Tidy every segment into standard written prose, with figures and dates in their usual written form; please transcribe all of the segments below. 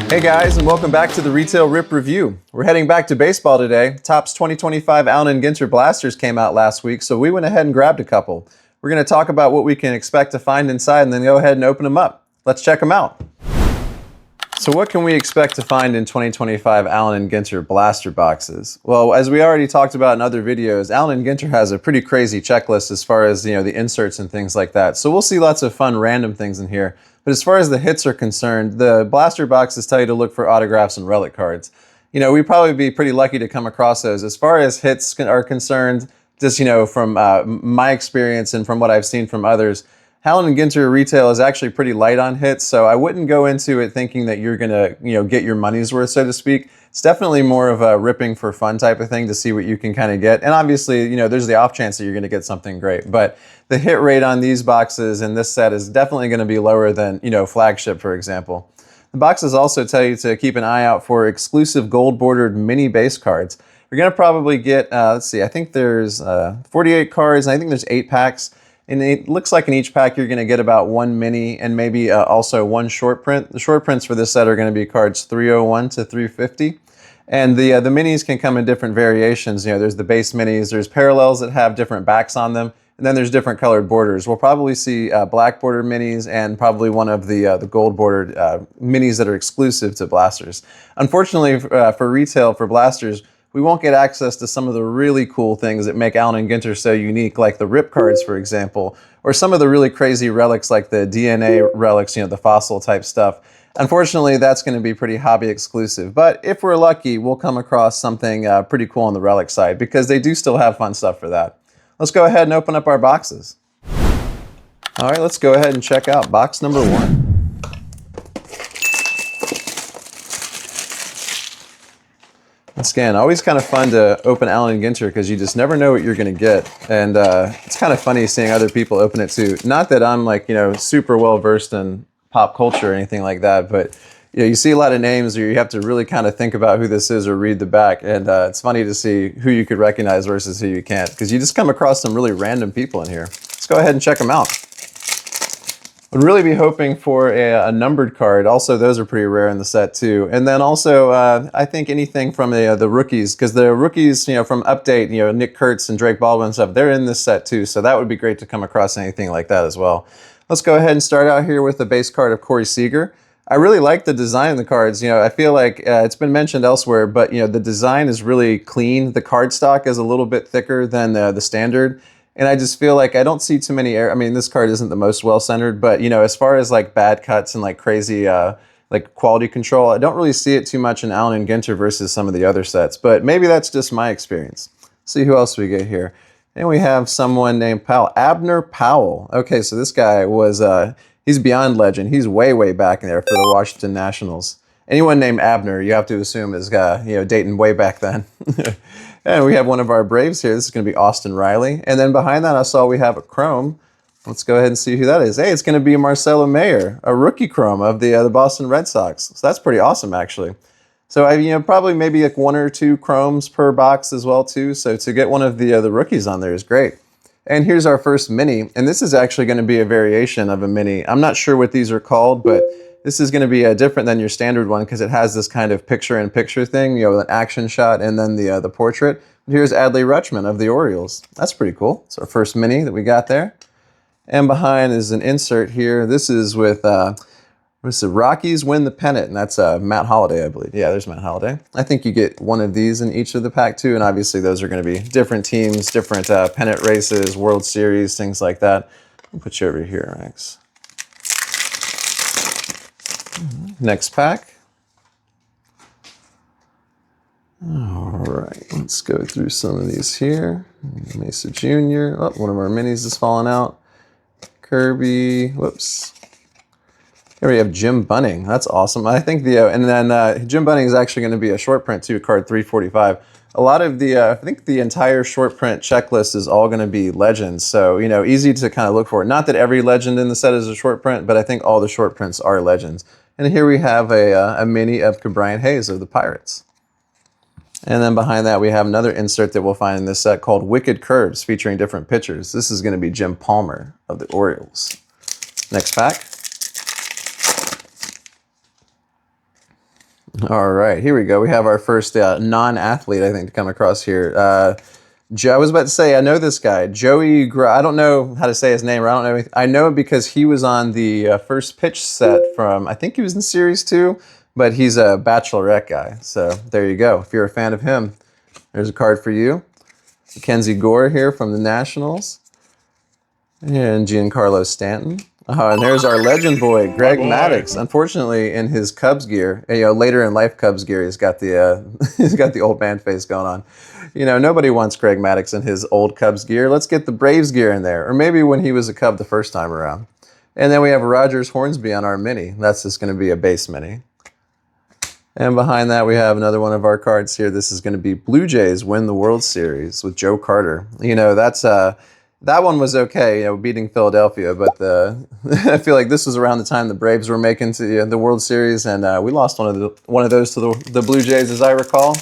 Hey guys, and welcome back to the Retail Rip Review. We're heading back to baseball today. Topps 2025 A&G Ginter Blasters came out last week, so we went ahead and grabbed a couple. We're going to talk about what we can expect to find inside and then go ahead and open them up. Let's check them out. So what can we expect to find in 2025 A&G Ginter Blaster boxes? Well, as we already talked about in other videos, A&G Ginter has a pretty crazy checklist as far as, the inserts and things like that. So we'll see lots of fun random things in here. But as far as the hits are concerned, the blaster boxes tell you to look for autographs and relic cards. We'd probably be pretty lucky to come across those. As far as hits are concerned, just, from my experience and from what I've seen from others, A&G Ginter retail is actually pretty light on hits, so I wouldn't go into it thinking that you're gonna, get your money's worth, so to speak. It's definitely more of a ripping for fun type of thing to see what you can kind of get. And obviously, there's the off chance that you're gonna get something great. But the hit rate on these boxes in this set is definitely gonna be lower than, Flagship, for example. The boxes also tell you to keep an eye out for exclusive gold bordered mini base cards. You're gonna probably get, let's see, I think there's 48 cards, and I think there's 8 packs. And it looks like in each pack you're going to get about one mini and maybe also one short print. The short prints for this set are going to be cards 301 to 350. And the minis can come in different variations. There's the base minis, there's parallels that have different backs on them, and then there's different colored borders. We'll probably see black border minis and probably one of the gold bordered minis that are exclusive to Blasters. Unfortunately for retail, for Blasters, we won't get access to some of the really cool things that make A&G Ginter so unique, like the rip cards, for example, or some of the really crazy relics like the DNA relics, the fossil type stuff. Unfortunately, that's going to be pretty hobby exclusive, but if we're lucky, we'll come across something pretty cool on the relic side, because they do still have fun stuff for that. Let's go ahead and open up our boxes. All right, let's go ahead and check out box number 1. Once again, always kind of fun to open A&G Ginter because you just never know what you're going to get. And it's kind of funny seeing other people open it too. Not that I'm super well versed in pop culture or anything like that, but you see a lot of names or you have to really kind of think about who this is or read the back. And it's funny to see who you could recognize versus who you can't, because you just come across some really random people in here. Let's go ahead and check them out. Would really be hoping for a numbered card. Also, those are pretty rare in the set too. And then also, I think anything from the rookies, because the rookies, from Update, Nick Kurtz and Drake Baldwin and stuff, they're in this set too. So that would be great to come across anything like that as well. Let's go ahead and start out here with the base card of Corey Seager. I really like the design of the cards. I feel like it's been mentioned elsewhere, but the design is really clean. The card stock is a little bit thicker than the standard. And I just feel like I don't see too many I mean, this card isn't the most well-centered, but, as far as like bad cuts and like crazy like quality control, I don't really see it too much in A&G Ginter versus some of the other sets. But maybe that's just my experience. Let's see who else we get here. And we have someone named Abner Powell. Okay, so this guy was, he's beyond legend. He's way, way back in there for the Washington Nationals. Anyone named Abner, you have to assume is, dating way back then. And we have one of our Braves here. This is going to be Austin Riley. And then behind that, I saw we have a Chrome. Let's go ahead and see who that is. Hey, it's going to be Marcelo Mayer, a rookie Chrome of the Boston Red Sox. So that's pretty awesome, actually. So probably maybe like 1 or 2 Chromes per box as well, too. So to get one of the rookies on there is great. And here's our first mini. And this is actually going to be a variation of a mini. I'm not sure what these are called, but this is going to be different than your standard one because it has this kind of picture-in-picture thing, with an action shot and then the portrait. Here's Adley Rutschman of the Orioles. That's pretty cool. It's our first mini that we got there. And behind is an insert here. This is with Rockies Win the Pennant, and that's Matt Holliday, I believe. Yeah, there's Matt Holliday. I think you get one of these in each of the pack too, and obviously those are going to be different teams, different pennant races, World Series, things like that. I'll put you over here, Max. Next pack. All right, let's go through some of these here. Mesa Jr. Oh, one of our minis is falling out. Kirby. Whoops. Here we have Jim Bunning. That's awesome. I think and then Jim Bunning is actually going to be a short print too, card 345. A lot of I think the entire short print checklist is all going to be legends. So, easy to kind of look for. Not that every legend in the set is a short print, but I think all the short prints are legends. And here we have a mini of Brian Hayes of the Pirates. And then behind that, we have another insert that we'll find in this set called Wicked Curves, featuring different pitchers. This is going to be Jim Palmer of the Orioles. Next pack. All right, here we go. We have our first non-athlete, I think, to come across here. I was about to say, I know this guy, I don't know how to say his name, or I don't know anything. I know him because he was on the first pitch set from, I think he was in Series 2, but he's a Bachelorette guy. So there you go. If you're a fan of him, there's a card for you. Mackenzie Gore here from the Nationals. And Giancarlo Stanton. And there's our legend boy, Greg Maddux. Unfortunately, in his Cubs gear, later in life Cubs gear, he's got the he's got the old man face going on. Nobody wants Greg Maddux in his old Cubs gear. Let's get the Braves gear in there, or maybe when he was a Cub the first time around. And then we have Rogers Hornsby on our mini. That's just going to be a base mini. And behind that, we have another one of our cards here. This is going to be Blue Jays win the World Series with Joe Carter. That's that one was okay, beating Philadelphia, but I feel like this was around the time the Braves were making to the World Series, and we lost one of those to the Blue Jays, as I recall.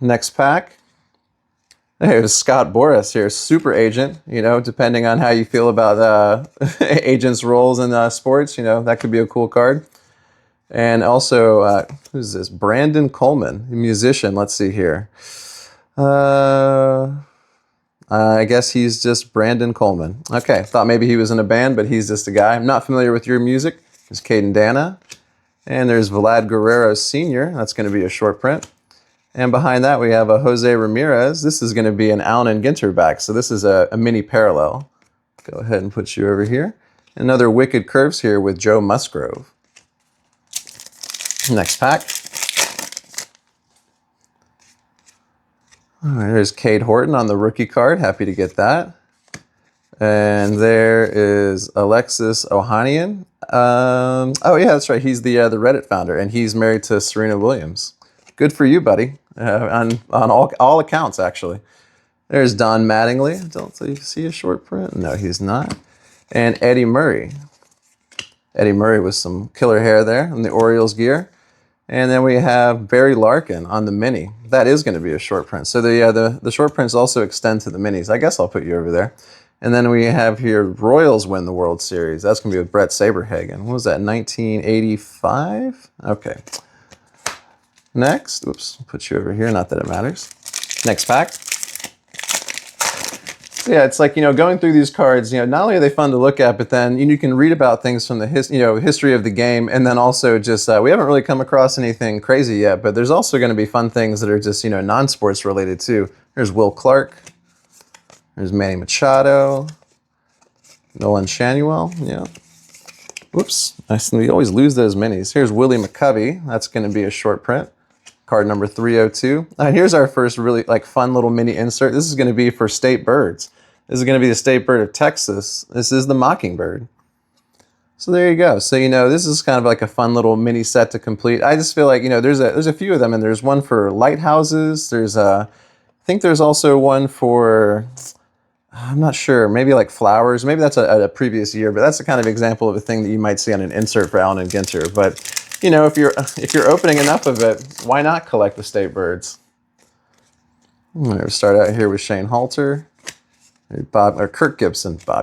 Next pack. There's Scott Boras here, super agent. Depending on how you feel about agents' roles in sports, that could be a cool card. And also, who's this? Brandon Coleman, a musician. Let's see here. I guess he's just Brandon Coleman. Okay, thought maybe he was in a band, but he's just a guy. I'm not familiar with your music. There's Caden Dana. And there's Vlad Guerrero Sr. That's going to be a short print. And behind that, we have a Jose Ramirez. This is going to be an Allen and Ginter back. So this is a mini parallel. Go ahead and put you over here. Another Wicked Curves here with Joe Musgrove. Next pack. All right, there's Cade Horton on the rookie card. Happy to get that. And there is Alexis Ohanian. Oh yeah, that's right. He's the Reddit founder, and he's married to Serena Williams. Good for you, buddy. On all accounts, actually. There's Don Mattingly. Don't see a short print? No, he's not. And Eddie Murray. Eddie Murray with some killer hair there in the Orioles gear. And then we have Barry Larkin on the mini. That is going to be a short print. So the short prints also extend to the minis. I guess I'll put you over there. And then we have here Royals win the World Series. That's going to be with Brett Saberhagen. What was that, 1985? Okay. Next, oops, I'll put you over here. Not that it matters. Next pack. So yeah, it's like, going through these cards, not only are they fun to look at, but then you can read about things from the history of the game, and then also just, we haven't really come across anything crazy yet, but there's also going to be fun things that are just, non-sports related too. There's Will Clark. There's Manny Machado. Nolan Shanuel, yeah. Whoops, we always lose those minis. Here's Willie McCovey. That's going to be a short print. Card number 302. Here's our first really fun little mini insert. This is going to be for state birds. This is going to be the state bird of Texas. This is the mockingbird. So there you go. So this is kind of like a fun little mini set to complete. I just feel like there's a few of them, and there's one for lighthouses. I think there's also one for, I'm not sure, maybe like flowers. Maybe that's a previous year, but that's the kind of example of a thing that you might see on an insert for Allen and Ginter. But if you're opening enough of it, why not collect the state birds? I'm going to start out here with Shane Halter, Bob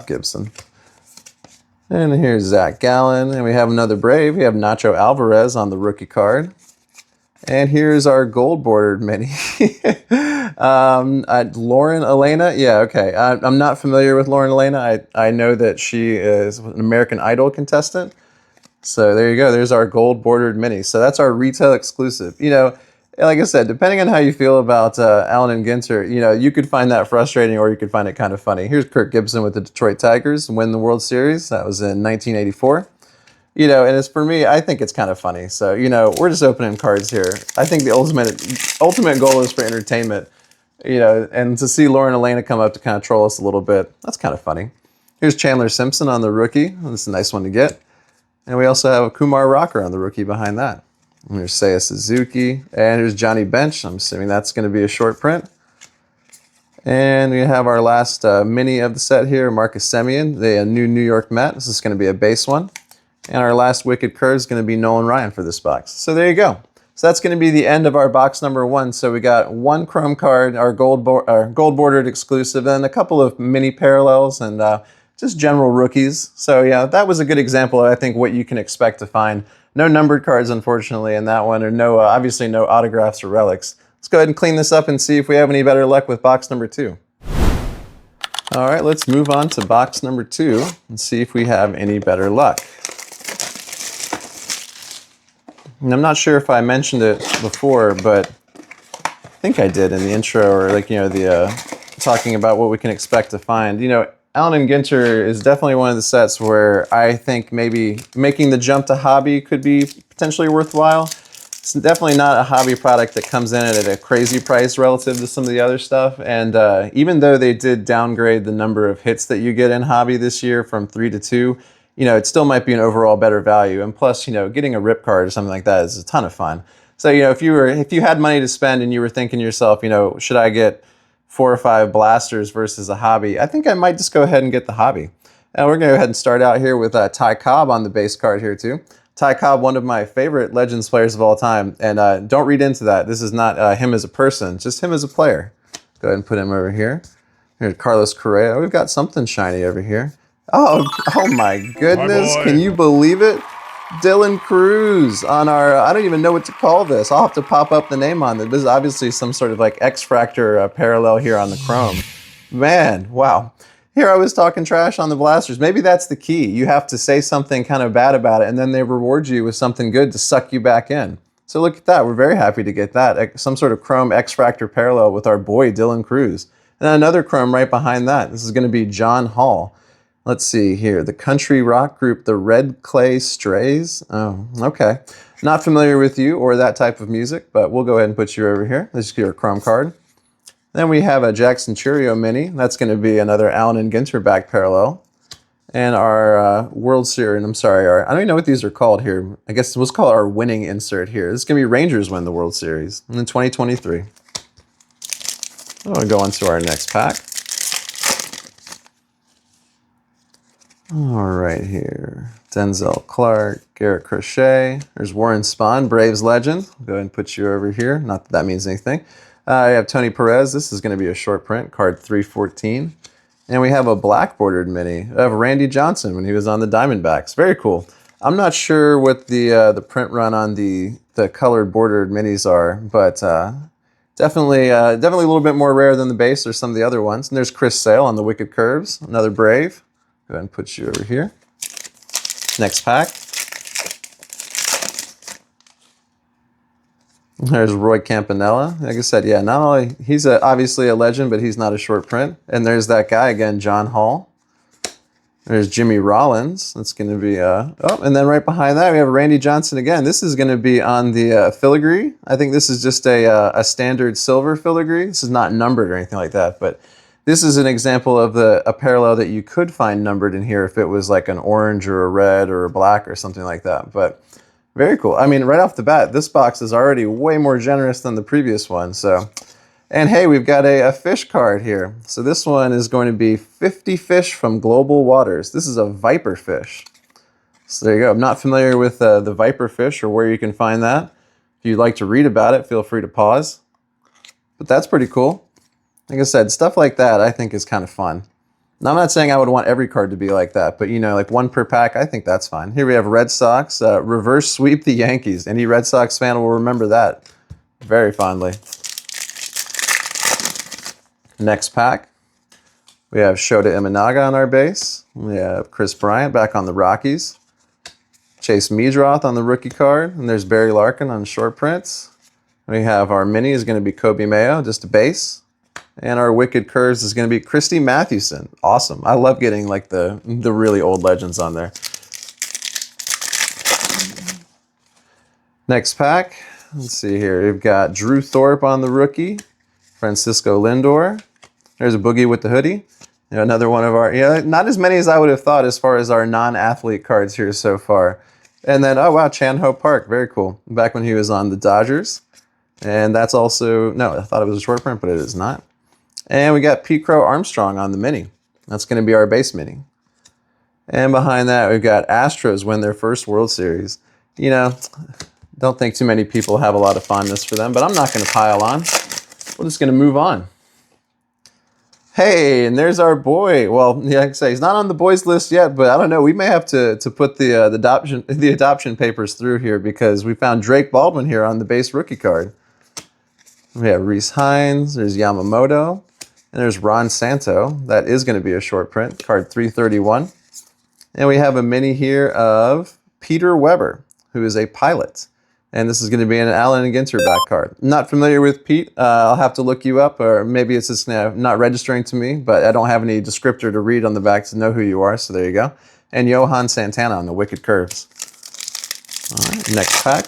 Gibson. And here's Zach Gallen, and we have another Brave. We have Nacho Alvarez on the rookie card. And here's our gold bordered mini. Lauren Elena. Yeah, okay. I'm not familiar with Lauren Elena. I know that she is an American Idol contestant. So there you go. There's our gold bordered mini. So that's our retail exclusive. Like I said, depending on how you feel about Allen and Ginter, you could find that frustrating, or you could find it kind of funny. Here's Kirk Gibson with the Detroit Tigers win the World Series. That was in 1984. And it's, for me, I think it's kind of funny. So, we're just opening cards here. I think the ultimate goal is for entertainment, and to see Lauren Elena come up to kind of troll us a little bit, that's kind of funny. Here's Chandler Simpson on the rookie. This is a nice one to get. And we also have a Kumar Rocker on the rookie behind that. And there's Seiya Suzuki. And here's Johnny Bench. I'm assuming that's going to be a short print. And we have our last mini of the set here, Marcus Semien, the new New York Met. This is going to be a base one. And our last Wicked Curve is going to be Nolan Ryan for this box. So there you go. So that's going to be the end of our box number 1. So we got one Chrome card, our gold bordered exclusive, and a couple of mini parallels, and just general rookies. So yeah, that was a good example of, I think, what you can expect to find No numbered cards, unfortunately, in that one, or no, obviously no autographs or relics. Let's go ahead and clean this up and see if we have any better luck with box number 2. All right, let's move on to box number 2 and see if we have any better luck. And I'm not sure if I mentioned it before, but I think I did in the intro, or like, you know, the talking about what we can expect to find. You know, Allen & Ginter is definitely one of the sets where I think maybe making the jump to hobby could be potentially worthwhile. It's definitely not a hobby product that comes in at a crazy price relative to some of the other stuff. And even though they did downgrade the number of hits that you get in hobby this year from 3 to 2, you know, it still might be an overall better value. And plus, you know, getting a rip card or something like that is a ton of fun. So, you know, if you had money to spend and you were thinking to yourself, you know, should I get 4 or 5 blasters versus a hobby? I think I might just go ahead and get the hobby. And we're going to go ahead and start out here with Ty Cobb on the base card here too. Ty Cobb, one of my favorite Legends players of all time. And don't read into that. This is not him as a person, just him as a player. Go ahead and put him over here. Here's Carlos Correa. We've got something shiny over here. Oh my goodness. Can you believe it? Dylan Cruz on our, I don't even know what to call this. I'll have to pop up the name on it. This is obviously some sort of like X-Fractor parallel here on the Chrome. Man, wow. Here I was talking trash on the Blasters. Maybe that's the key. You have to say something kind of bad about it, and then they reward you with something good to suck you back in. So look at that. We're very happy to get that. Some sort of Chrome X-Fractor parallel with our boy Dylan Cruz. And another Chrome right behind that. This is going to be John Hall. Let's see here. The country rock group, the Red Clay Strays. Oh, okay. Not familiar with you or that type of music, but we'll go ahead and put you over here. Let's get your Chrome card. Then we have a Jackson Churio Mini. That's going to be another Allen & Ginter back parallel. And our World Series, I'm sorry, I don't even know what these are called here. I guess let's call it our winning insert here. This is going to be Rangers win the World Series in 2023. We'll go on to our next pack. All right here. Denzel Clark, Garrett Crochet. There's Warren Spahn, Braves legend. I'll go ahead and put you over here. Not that that means anything. I have Tony Perez. This is going to be a short print, card 314. And we have a black bordered mini of Randy Johnson when he was on the Diamondbacks. Very cool. I'm not sure what the print run on the colored bordered minis are, but definitely a little bit more rare than the base or some of the other ones. And there's Chris Sale on the Wicked Curves, another Brave. Go ahead and put you over here. Next pack. There's Roy Campanella. Like I said, yeah, not only he's obviously a legend, but he's not a short print. And there's that guy again, John Hall. There's Jimmy Rollins. That's going to be and then right behind that we have Randy Johnson again. This is going to be on the filigree. I think this is just a standard silver filigree. This is not numbered or anything like that, but this is an example of a parallel that you could find numbered in here if it was like an orange or a red or a black or something like that. But very cool. I mean, right off the bat, this box is already way more generous than the previous one. So, and hey, we've got a fish card here. So this one is going to be 50 fish from Global Waters. This is a viper fish. So there you go. I'm not familiar with the viper fish or where you can find that. If you'd like to read about it, feel free to pause. But that's pretty cool. Like I said, stuff like that I think is kind of fun. Now, I'm not saying I would want every card to be like that, but, you know, like one per pack, I think that's fine. Here we have Red Sox, reverse sweep the Yankees. Any Red Sox fan will remember that very fondly. Next pack, we have Shota Imanaga on our base. We have Chris Bryant back on the Rockies. Chase Meadroth on the rookie card. And there's Barry Larkin on short prints. We have our mini is going to be Kobe Mayo, just a base. And our Wicked Curves is going to be Christy Mathewson. Awesome. I love getting like the really old legends on there. Next pack. Let's see here. We've got Drew Thorpe on the rookie. Francisco Lindor. There's a Boogie with the hoodie. You know, another one of our, not as many as I would have thought as far as our non-athlete cards here so far. And then, oh wow, Chan Ho Park. Very cool. Back when he was on the Dodgers. And that's also, no, I thought it was a short print, but it is not. And we got Pete Crow Armstrong on the mini. That's going to be our base mini. And behind that, we've got Astros win their first World Series. You know, don't think too many people have a lot of fondness for them, but I'm not going to pile on. We're just going to move on. Hey, and there's our boy. Well, yeah, like I say, he's not on the boys list yet, but I don't know. We may have to put the adoption papers through here because we found Drake Baldwin here on the base rookie card. We have Reese Hines, there's Yamamoto, and there's Ron Santo. That is going to be a short print, card 331. And we have a mini here of Peter Weber, who is a pilot. And this is going to be an Allen and Ginter back card. Not familiar with Pete. I'll have to look you up, or maybe it's just not registering to me, but I don't have any descriptor to read on the back to know who you are, so there you go. And Johan Santana on the Wicked Curves. All right, next pack.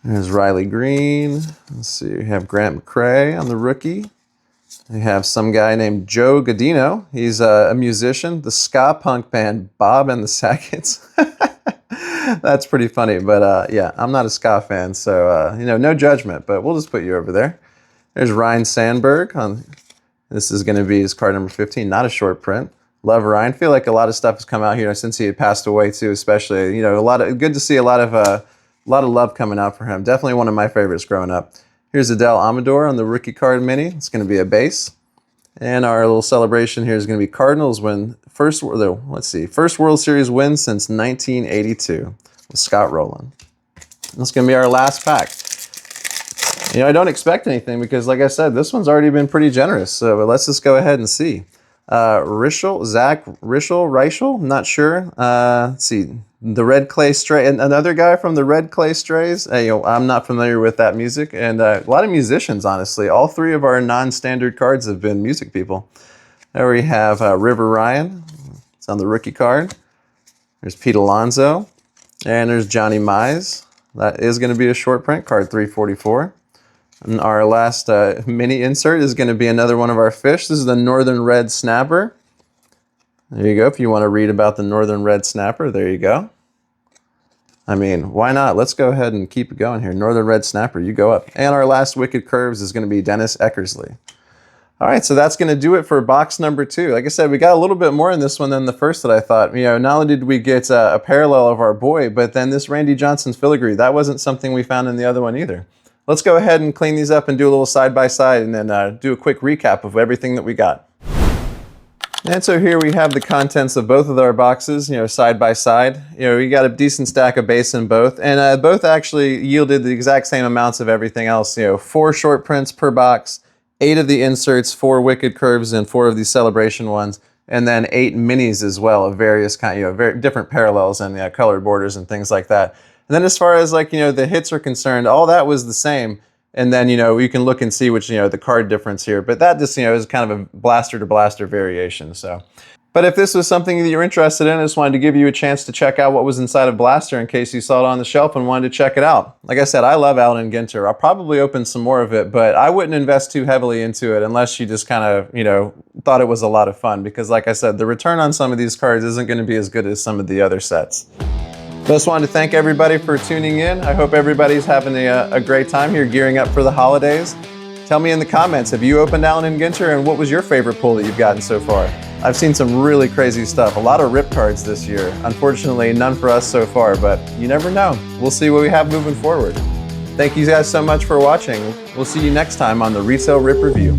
There's Riley Green. Let's see, we have Grant McCrae on the rookie. We have some guy named Joe Godino. He's a musician, the ska punk band Bob and the Sackets. That's pretty funny, but yeah, I'm not a ska fan, so no judgment, but we'll just put you over there. There's Ryan Sandberg. This is going to be his card number 15, not a short print. Love Ryan. Feel like a lot of stuff has come out here since he had passed away too, especially, good to see a lot of love coming out for him. Definitely one of my favorites growing up. Here's Adele Amador on the rookie card mini. It's going to be a base. And our little celebration here is going to be Cardinals win first World Series win since 1982 with Scott Rowland. That's going to be our last pack. I don't expect anything because, like I said, this one's already been pretty generous. So let's just go ahead and see. Zach Reichel, not sure. Let's see. The Red Clay Stray, and another guy from the Red Clay Strays. I'm not familiar with that music, and a lot of musicians, honestly. All three of our non-standard cards have been music people. There we have River Ryan. It's on the rookie card. There's Pete Alonso, and there's Johnny Mize. That is going to be a short print, card 344. And our last mini insert is going to be another one of our fish. This is the Northern Red Snapper. There you go. If you want to read about the Northern Red Snapper, there you go. I mean, why not? Let's go ahead and keep it going here. Northern Red Snapper, you go up. And our last Wicked Curves is going to be Dennis Eckersley. All right, so that's going to do it for box number 2. Like I said, we got a little bit more in this one than the first that I thought. Not only did we get a parallel of our boy, but then this Randy Johnson's filigree, that wasn't something we found in the other one either. Let's go ahead and clean these up and do a little side-by-side and then do a quick recap of everything that we got. And so here we have the contents of both of our boxes, side by side. We got a decent stack of base in both, and both actually yielded the exact same amounts of everything else. 4 short prints per box, 8 of the inserts, 4 Wicked Curves, and 4 of these celebration ones, and then 8 minis as well of various very different parallels and colored borders and things like that. And then as far as the hits are concerned, all that was the same. And then, you can look and see which, the card difference here. But that just, is kind of a blaster to blaster variation. So, but if this was something that you're interested in, I just wanted to give you a chance to check out what was inside of Blaster in case you saw it on the shelf and wanted to check it out. Like I said, I love Allen and Ginter. I'll probably open some more of it, but I wouldn't invest too heavily into it unless you just kind of, thought it was a lot of fun. Because like I said, the return on some of these cards isn't going to be as good as some of the other sets. Just wanted to thank everybody for tuning in. I hope everybody's having a great time here gearing up for the holidays. Tell me in the comments, have you opened Allen and Ginter and what was your favorite pull that you've gotten so far? I've seen some really crazy stuff. A lot of rip cards this year. Unfortunately, none for us so far, but you never know. We'll see what we have moving forward. Thank you guys so much for watching. We'll see you next time on the Retail Rip Review.